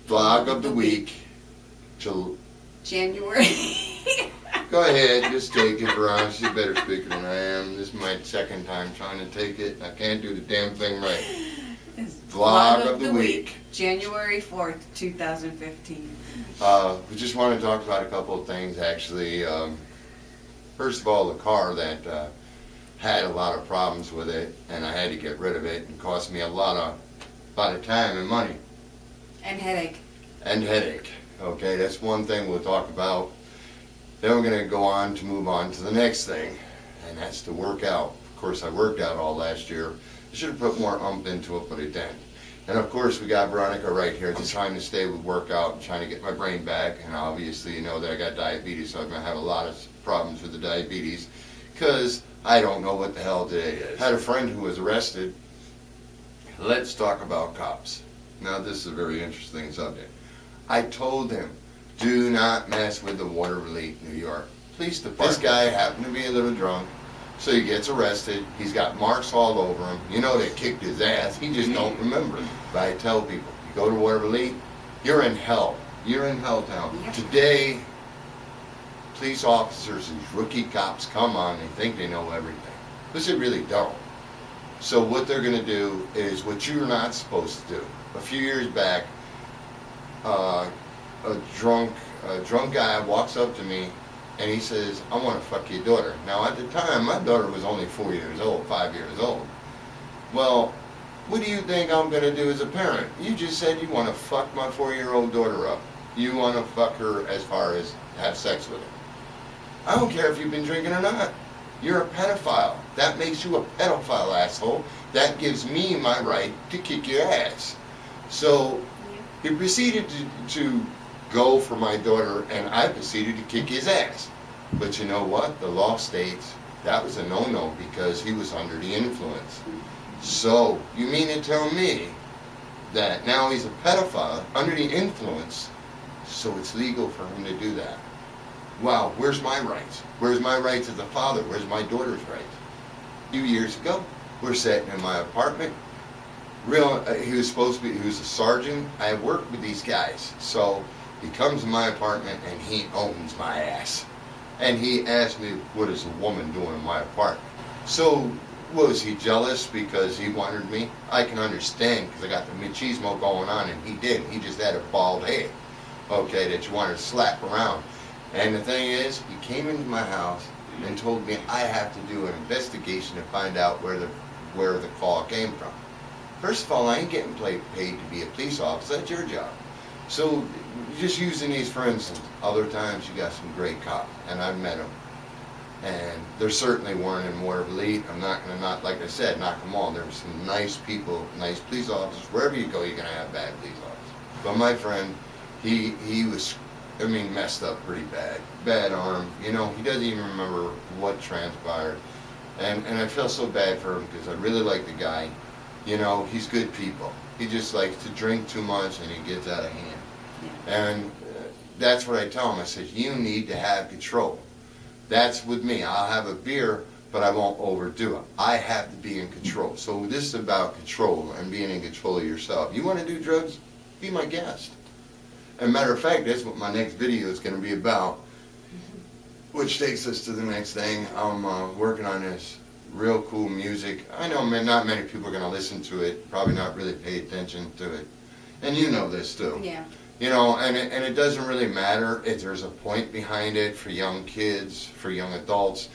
Vlog of the week. January. Go ahead, just take it, Ron. She's a better speaker than I am. This is my second time trying to take it. I can't do the damn thing right. Vlog of the week. January 4th, 2015. We just want to talk about a couple of things, actually. First of all, the car that had a lot of problems with it, and I had to get rid of it, and cost me a lot of time and money. And headache. Okay, that's one thing we'll talk about. Then we're going to go on to move on to the next thing, and that's to work out. Of course, I worked out all last year. I should have put more oomph into it, but I didn't. And of course, we got Veronica right here, just trying to stay with workout and trying to get my brain back. And obviously, you know that I got diabetes, so I'm going to have a lot of problems with the diabetes because I don't know what the hell today is. I had a friend who was arrested. Let's talk about cops. Now, this is a very interesting subject. I told him, do not mess with the Waterville, New York Police Department. This guy happened to be a little drunk, so he gets arrested. He's got marks all over him. You know they kicked his ass. He just don't remember. But I tell people, you go to Waterville, you're in hell. You're in hell town. Yep. Today, police officers, these rookie cops come on, they think they know everything. But they really don't. So what they're going to do is what you're not supposed to do. A few years back, a drunk guy walks up to me and he says, I want to fuck your daughter. Now at the time, my daughter was only 5 years old. Well, what do you think I'm going to do as a parent? You just said you want to fuck my 4-year-old daughter up. You want to fuck her as far as have sex with her. I don't care if you've been drinking or not. You're a pedophile. That makes you a pedophile, asshole. That gives me my right to kick your ass. So he proceeded to go for my daughter, and I proceeded to kick his ass. But you know what? The law states that was a no-no because he was under the influence. So you mean to tell me that now he's a pedophile under the influence, so it's legal for him to do that? Wow, where's my rights? Where's my rights as a father? Where's my daughter's rights? A few years ago, we're sitting in my apartment. He was a sergeant. I worked with these guys. So he comes to my apartment and he owns my ass. And he asked me, what is a woman doing in my apartment? So was he jealous because he wanted me? I can understand because I got the machismo going on and he didn't. He just had a bald head, okay, that you wanted to slap around. And the thing is, he came into my house and told me I have to do an investigation to find out where the call came from. First of all, I ain't getting paid to be a police officer. That's your job. So just using these for instance, other times you got some great cops, and I've met them. And there certainly weren't in Waterville. I'm not going to, like I said, knock them all. There were some nice people, nice police officers. Wherever you go, you're going to have bad police officers. But my friend, he was, messed up pretty bad. Bad arm. You know, he doesn't even remember what transpired. And I feel so bad for him because I really like the guy. You know, he's good people. He just likes to drink too much and he gets out of hand. Yeah. And that's what I tell him. I said, you need to have control. That's with me. I'll have a beer, but I won't overdo it. I have to be in control. So this is about control and being in control of yourself. You want to do drugs? Be my guest. As a matter of fact, that's what my next video is going to be about. Which takes us to the next thing. I'm working on this real cool music. I know not many people are going to listen to it, probably not really pay attention to it. And you know this too. Yeah. You know, and it doesn't really matter if there's a point behind it for young kids, for young adults.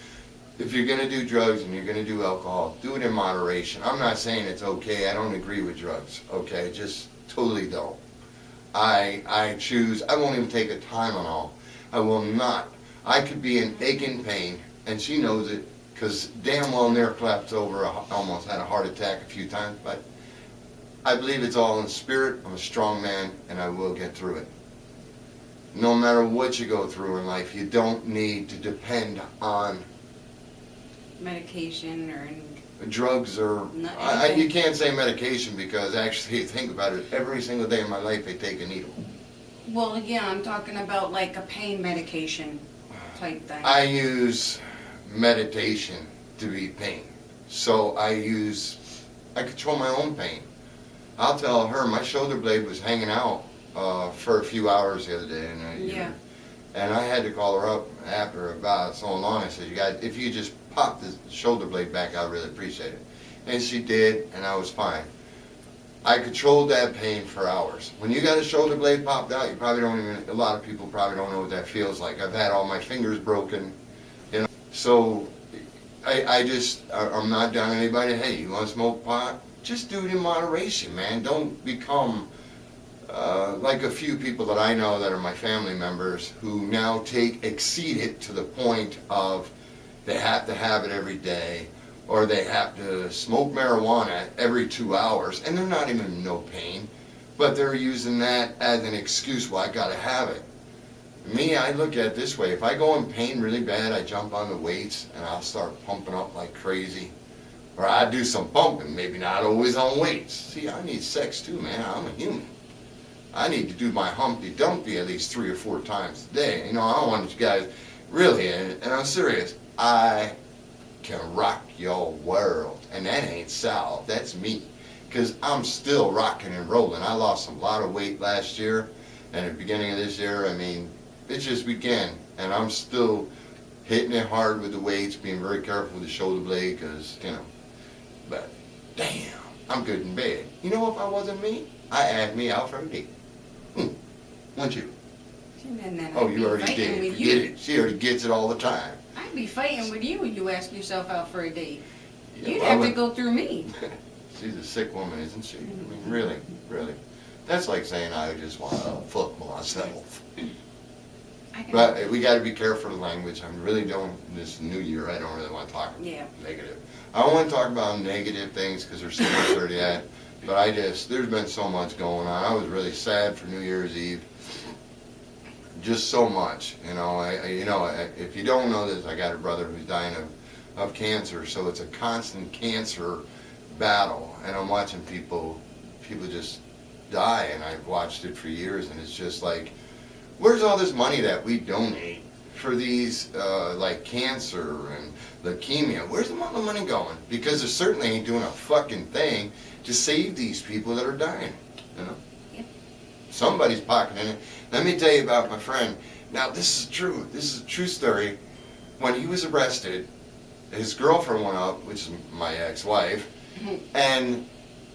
If you're going to do drugs and you're going to do alcohol, do it in moderation. I'm not saying it's okay. I don't agree with drugs, okay? Just totally don't. I won't even take a Tylenol. I will not. I could be in aching pain, and she knows it, because damn well near collapsed over, almost had a heart attack a few times, but I believe it's all in spirit. I'm a strong man, and I will get through it. No matter what you go through in life, you don't need to depend on medication or drugs or you can't say medication because actually, think about it, every single day of my life I take a needle. Well, yeah, I'm talking about like a pain medication type thing. I use meditation to beat pain. So I control my own pain. I'll tell her my shoulder blade was hanging out for a few hours the other day, and Yeah. and I had to call her up after about so long. I said, if you just pop the shoulder blade back, I'd really appreciate it. And she did, and I was fine. I controlled that pain for hours. When you got a shoulder blade popped out, you probably don't even, a lot of people probably don't know what that feels like. I've had all my fingers broken, you know. So I'm not telling anybody, hey, you want to smoke pot? Just do it in moderation, man. Don't become like a few people that I know that are my family members who now exceed it to the point of they have to have it every day, or they have to smoke marijuana every 2 hours, and they're not even in no pain, but they're using that as an excuse, well, I gotta have it. Me, I look at it this way, if I go in pain really bad, I jump on the weights and I'll start pumping up like crazy. Or I do some pumping, maybe not always on weights. See, I need sex too, man, I'm a human. I need to do my Humpty Dumpty at least 3 or 4 times a day. You know, I don't want you guys, really, and I'm serious, I can rock your world, and that ain't Sal, that's me, because I'm still rocking and rolling. I lost a lot of weight last year, and at the beginning of this year, I mean, it just began, and I'm still hitting it hard with the weights, being very careful with the shoulder blade, because, you know, but damn, I'm good in bed. You know, if I wasn't me, I'd add me out for a date. Wouldn't you? And then Oh, I'd you be already fighting did. with You get it. She already gets it all the time. I'd be fighting with you when you ask yourself out for a date. Yeah, You'd well, have to go through me. She's a sick woman, isn't she? I mean, really, really. That's like saying I just want to fuck myself. But we got to be careful of the language. I really don't, this new year, I don't really want to talk negative. I don't want to talk about negative things because there's so much already at. But there's been so much going on. I was really sad for New Year's Eve. Just so much, you know. If you don't know this, I got a brother who's dying of cancer, so it's a constant cancer battle. And I'm watching people just die, and I've watched it for years, and it's just like, where's all this money that we donate for these, like cancer and leukemia? Where's the money going? Because it certainly ain't doing a fucking thing to save these people that are dying, you know? Yep. Somebody's pocketing it. Let me tell you about my friend. Now, this is true. This is a true story. When he was arrested, his girlfriend went up, which is my ex-wife, and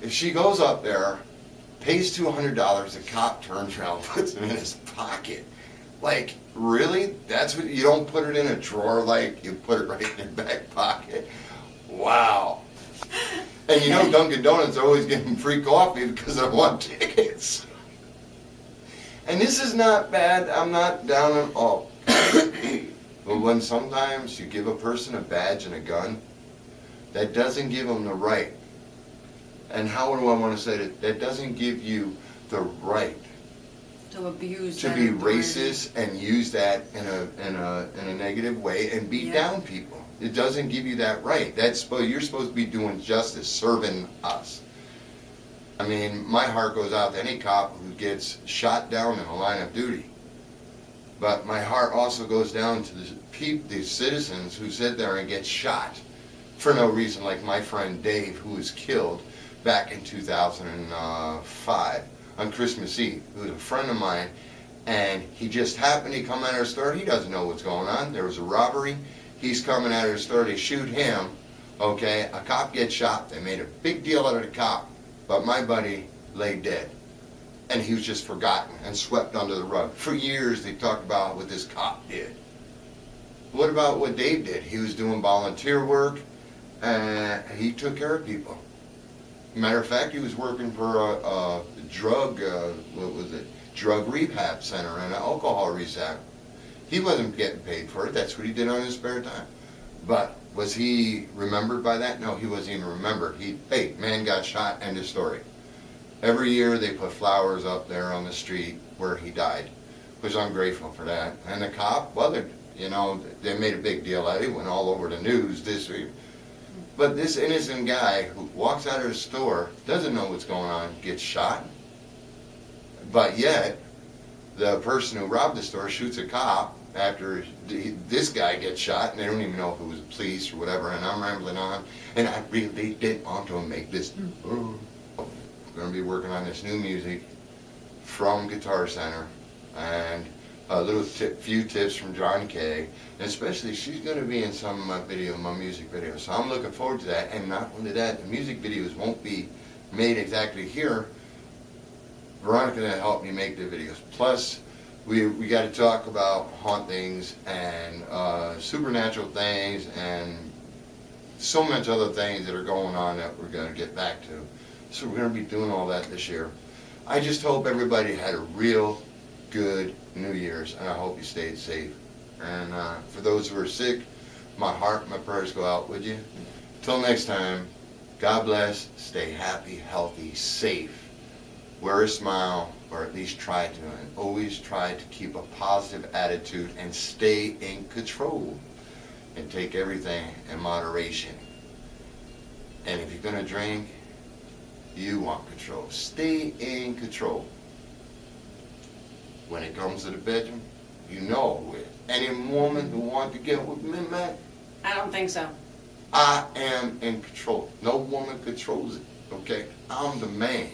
if she goes up there, pays $200, the cop turns around, puts it in his pocket. Like, really? That's what, you don't put it in a drawer, like, you put it right in your back pocket? Wow. And you know Dunkin' Donuts are always giving free coffee because they want tickets. And this is not bad, I'm not down at all. But when sometimes you give a person a badge and a gun, that doesn't give them the right. And how do I want to say that? That doesn't give you the right To abuse to that be authority. racist and use that in a negative way and beat down people. It doesn't give you that right. You're supposed to be doing justice, serving us. I mean, my heart goes out to any cop who gets shot down in the line of duty. But my heart also goes down to the citizens who sit there and get shot for no reason, like my friend Dave, who was killed back in 2005 on Christmas Eve. He was a friend of mine, and he just happened to come out of the store. He doesn't know what's going on. There was a robbery. He's coming out of the store. They shoot him. Okay, a cop gets shot. They made a big deal out of the cop, but my buddy lay dead. And he was just forgotten and swept under the rug. For years, they talked about what this cop did. What about what Dave did? He was doing volunteer work, and he took care of people. Matter of fact, he was working for a drug rehab center and an alcohol rehab. He wasn't getting paid for it. That's what he did on his spare time. But was he remembered by that? No, he wasn't even remembered. Hey, man got shot, end of story. Every year they put flowers up there on the street where he died, which I'm grateful for that. And the cop, well, they made a big deal out of it. It went all over the news this week. But this innocent guy who walks out of the store, doesn't know what's going on, gets shot. But yet, the person who robbed the store shoots a cop after this guy gets shot, and they don't even know if it was the police or whatever, and I'm rambling on, and I really didn't want to make this. I'm going to be working on this new music from Guitar Center, and a little few tips from John Kay, and especially she's going to be in some of my music videos. So I'm looking forward to that. And not only that, the music videos won't be made exactly here. Veronica's going to help me make the videos. Plus, we got to talk about hauntings and supernatural things and so much other things that are going on that we're going to get back to. So we're going to be doing all that this year. I just hope everybody had a real good New Year's, and I hope you stayed safe. And for those who are sick, my heart, my prayers go out with you. Till next time, God bless, stay happy, healthy, safe. Wear a smile, or at least try to, and always try to keep a positive attitude and stay in control. And take everything in moderation. And if you're going to drink, you want control. Stay in control. When it comes to the bedroom, you know with any woman who wants to get with me, man, I don't think so. I am in control. No woman controls it, okay? I'm the man.